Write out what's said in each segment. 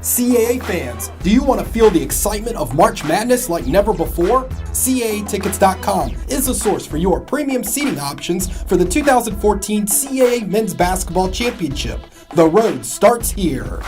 CAA fans, do you want to feel the excitement of March Madness like never before? CAAtickets.com is the source for your premium seating options for the 2014 CAA Men's Basketball Championship. The road starts here.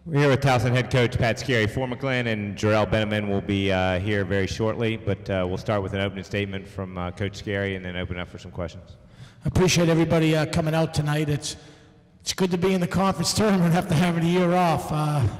We're here with Towson head coach Pat Scarry. Former Glenn and Jarrell Benjamin will be here very shortly, but we'll start with an opening statement from Coach Scarry and then open up for some questions. I appreciate everybody coming out tonight. It's good to be in the conference tournament after having a year off.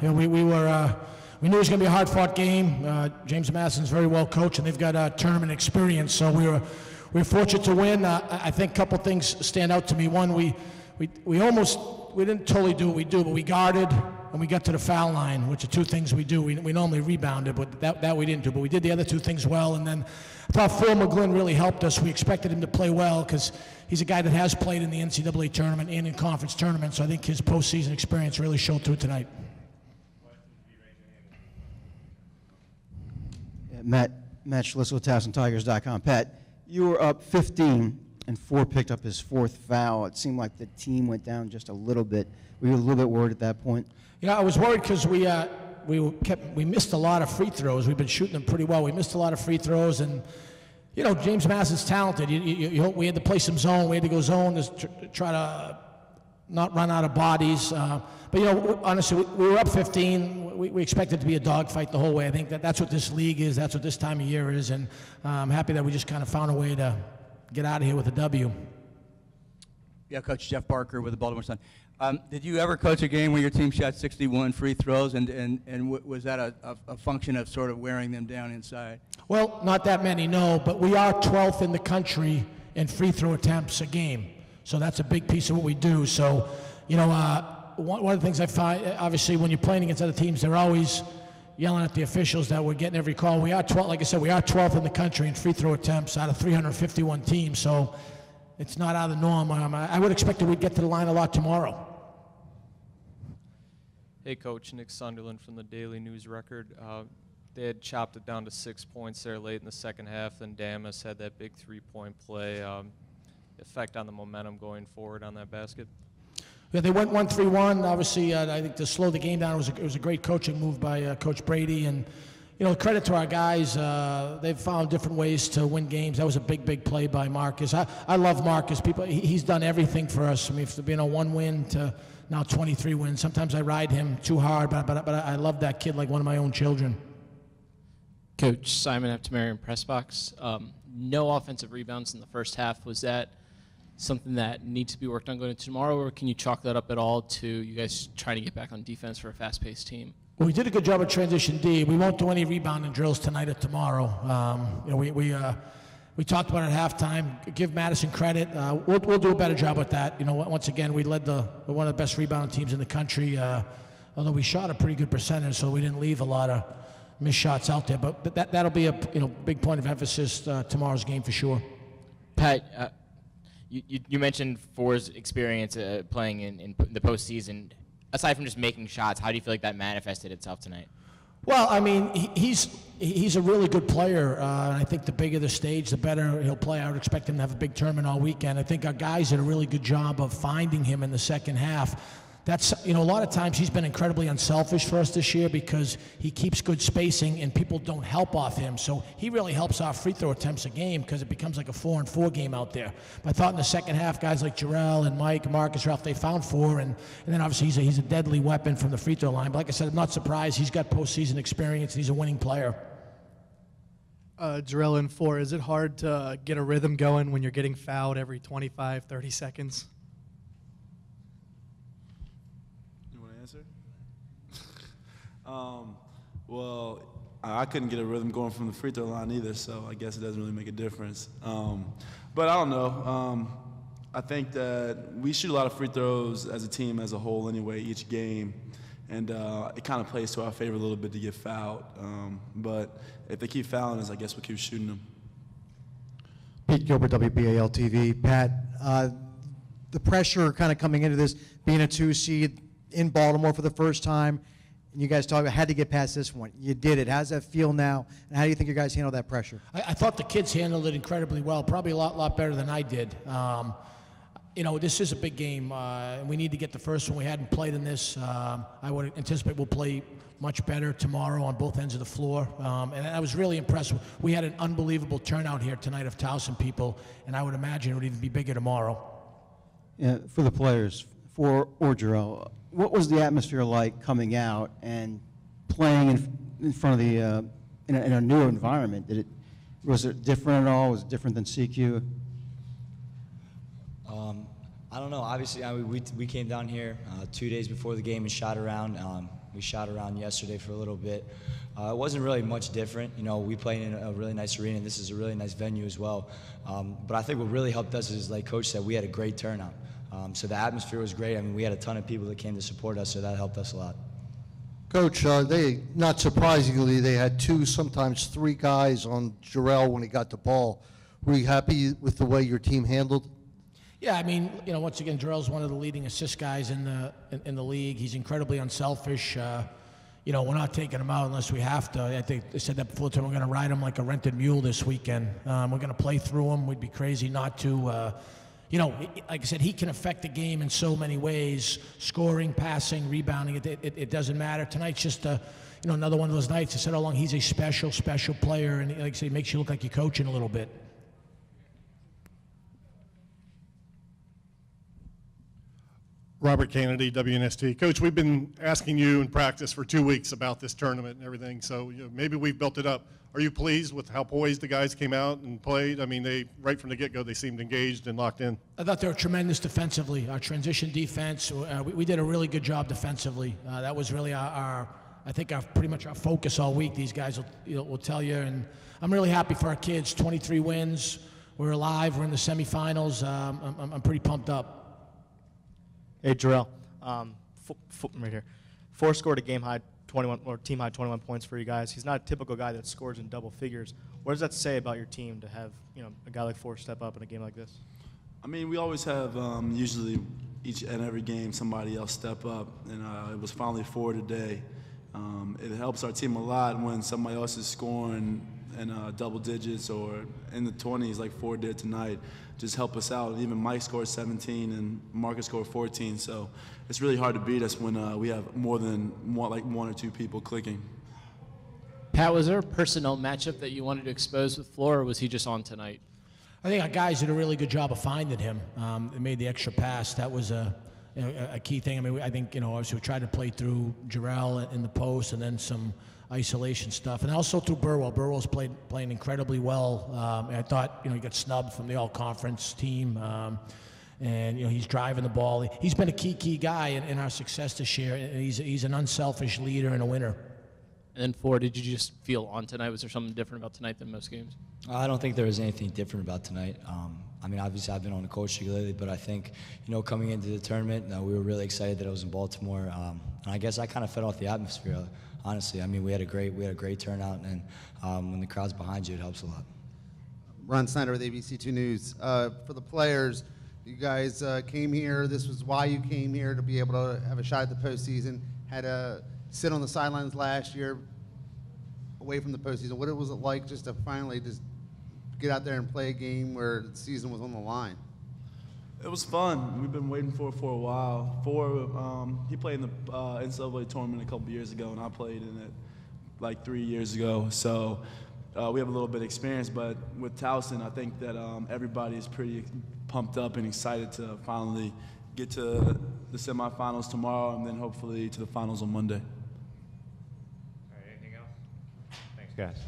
We knew it was going to be a hard-fought game. James Madison's very well coached, and they've got tournament experience, so we were fortunate to win. I think a couple things stand out to me. One, we didn't totally do what we do, but we guarded and we got to the foul line, which are two things we do. We normally rebounded, but that we didn't do. But we did the other two things well, and then I thought former Glenn really helped us. We expected him to play well because he's a guy that has played in the NCAA tournament and in conference tournaments, so I think his postseason experience really showed through tonight. Matt Schlissel, TowsonTigers.com. Pat, you were up 15, and Ford picked up his fourth foul. It seemed like the team went down just a little bit. Were you a little bit worried at that point? I was worried because we missed a lot of free throws. We've been shooting them pretty well. We missed a lot of free throws, and James Madison's talented. We had to play some zone. We had to go zone to try to not run out of bodies. But honestly, we were up 15. We expected it to be a dogfight the whole way. I think that's what this league is. That's what this time of year is, and I'm happy that we just kind of found a way to get out of here with a W. Yeah, Coach Jeff Barker with the Baltimore Sun. Did you ever coach a game where your team shot 61 free throws, and was that a function of sort of wearing them down inside? Well, not that many, no, but we are 12th in the country in free throw attempts a game, so that's a big piece of what we do. So, one of the things I find, obviously, when you're playing against other teams, they're always yelling at the officials that we're getting every call. We are 12, like I said, we are 12th in the country in free throw attempts out of 351 teams, so it's not out of the norm. I would expect that we'd get to the line a lot tomorrow. Hey, Coach. Nick Sunderland from the Daily News Record. They had chopped it down to 6 points there late in the second half, and Damas had that big three-point play. Effect on the momentum going forward on that basket? Yeah, they went 1-3-1. Obviously, I think to slow the game down, it was a great coaching move by Coach Brady. And, credit to our guys. They've found different ways to win games. That was a big play by Marcus. I love Marcus. He's done everything for us. I mean, from one win to now 23 wins. Sometimes I ride him too hard, but I love that kid like one of my own children. Coach Simon Eptimerian press box. No offensive rebounds in the first half. Was that something that needs to be worked on going into tomorrow, or can you chalk that up at all to you guys trying to get back on defense for a fast-paced team? Well, we did a good job of transition D. We won't do any rebounding drills tonight or tomorrow. We talked about it at halftime. Give Madison credit. We'll do a better job with that. Once again, we're one of the best rebounding teams in the country. Although we shot a pretty good percentage, so we didn't leave a lot of missed shots out there. But that'll be a big point of emphasis tomorrow's game for sure. Pat, you mentioned Ford's experience playing in the postseason. Aside from just making shots, how do you feel like that manifested itself tonight? Well, I mean, he's a really good player, and I think the bigger the stage, the better he'll play. I would expect him to have a big tournament all weekend. I think our guys did a really good job of finding him in the second half. That's, a lot of times he's been incredibly unselfish for us this year because he keeps good spacing and people don't help off him. So he really helps our free throw attempts a game because it becomes like a 4-on-4 game out there. But I thought in the second half, guys like Jarrell and Mike and Marcus Ralph, they found four, and then obviously he's a deadly weapon from the free throw line. But like I said, I'm not surprised. He's got postseason experience and he's a winning player. Jarrell and four, is it hard to get a rhythm going when you're getting fouled every 25, 30 seconds? Well, I couldn't get a rhythm going from the free throw line either, so I guess it doesn't really make a difference. But I don't know. I think that we shoot a lot of free throws as a team as a whole anyway, each game, and it kind of plays to our favor a little bit to get fouled. But if they keep fouling us, I guess we'll keep shooting them. Pete Gilbert, WBAL-TV. Pat, the pressure kind of coming into this, being a 2 seed, in Baltimore for the first time, and you guys talked about had to get past this one. You did it. How does that feel now, and how do you think you guys handle that pressure? I thought the kids handled it incredibly well, probably a lot better than I did. This is a big game. We need to get the first one. We hadn't played in this. I would anticipate we'll play much better tomorrow on both ends of the floor. And I was really impressed. We had an unbelievable turnout here tonight of Towson people, and I would imagine it would even be bigger tomorrow. Yeah, for the players, for Jarrell, what was the atmosphere like coming out and playing in front of the in a new environment? Was it different at all? Was it different than CQ? I don't know. Obviously, we came down here 2 days before the game and shot around. We shot around yesterday for a little bit. It wasn't really much different. We play in a really nice arena, and this is a really nice venue as well. But I think what really helped us is, like Coach said, we had a great turnout. So the atmosphere was great. I mean, we had a ton of people that came to support us, so that helped us a lot. Coach, not surprisingly, they had 2, sometimes 3 guys on Jarrell when he got the ball. Were you happy with the way your team handled? Yeah, I mean, once again, Jarrell's one of the leading assist guys in the league. He's incredibly unselfish. We're not taking him out unless we have to. I think they said that before. We're going to ride him like a rented mule this weekend. We're going to play through him. We'd be crazy not to. Like I said, he can affect the game in so many ways: scoring, passing, rebounding. It doesn't matter. Tonight's just another one of those nights. I said all along, he's a special player, and like I say, he makes you look like you're coaching a little bit. Robert Kennedy, WNST. Coach, we've been asking you in practice for 2 weeks about this tournament and everything, so maybe we've built it up. Are you pleased with how poised the guys came out and played? I mean, right from the get-go, they seemed engaged and locked in. I thought they were tremendous defensively. Our transition defense, we did a really good job defensively. That was really pretty much our focus all week. These guys will tell you, and I'm really happy for our kids. 23 wins. We're alive. We're in the semifinals. I'm pretty pumped up. Hey, Jarrell, right here. Four scored a game-high 21 or team-high 21 points for you guys. He's not a typical guy that scores in double figures. What does that say about your team to have a guy like Four step up in a game like this? I mean, we always have usually each and every game somebody else step up, and it was finally Four today. It helps our team a lot when somebody else is scoring in double digits or in the 20s like Four did tonight. Just help us out. Even Mike scored 17 and Marcus scored 14, so it's really hard to beat us when we have more than one or two people clicking. Pat, was there a personnel matchup that you wanted to expose with Floor, or was he just on tonight? I think our guys did a really good job of finding him. They made the extra pass. That was a key thing. I mean, I think, obviously we tried to play through Jarrell in the post and then some isolation stuff, and also through Burwell. Burwell's playing incredibly well. I thought, he got snubbed from the all-conference team, and he's driving the ball. He's been a key guy in our success this year. He's an unselfish leader and a winner. And then Four, did you just feel on tonight? Was there something different about tonight than most games? I don't think there was anything different about tonight. I mean, obviously I've been on the coach league lately, but I think, coming into the tournament, we were really excited that it was in Baltimore. And I guess I kind of fed off the atmosphere. Honestly, I mean, we had a great turnout, and when the crowd's behind you, it helps a lot. Ron Snyder with ABC2 News. For the players, you guys came here. This was why you came here, to be able to have a shot at the postseason. Had to sit on the sidelines last year, away from the postseason. What was it like just to finally just get out there and play a game where the season was on the line? It was fun. We've been waiting for it for a while. He played in the NCAA tournament a couple years ago, and I played in it like 3 years ago. So we have a little bit of experience, but with Towson, I think that everybody is pretty pumped up and excited to finally get to the semifinals tomorrow, and then hopefully to the finals on Monday. All right, anything else? Thanks, guys.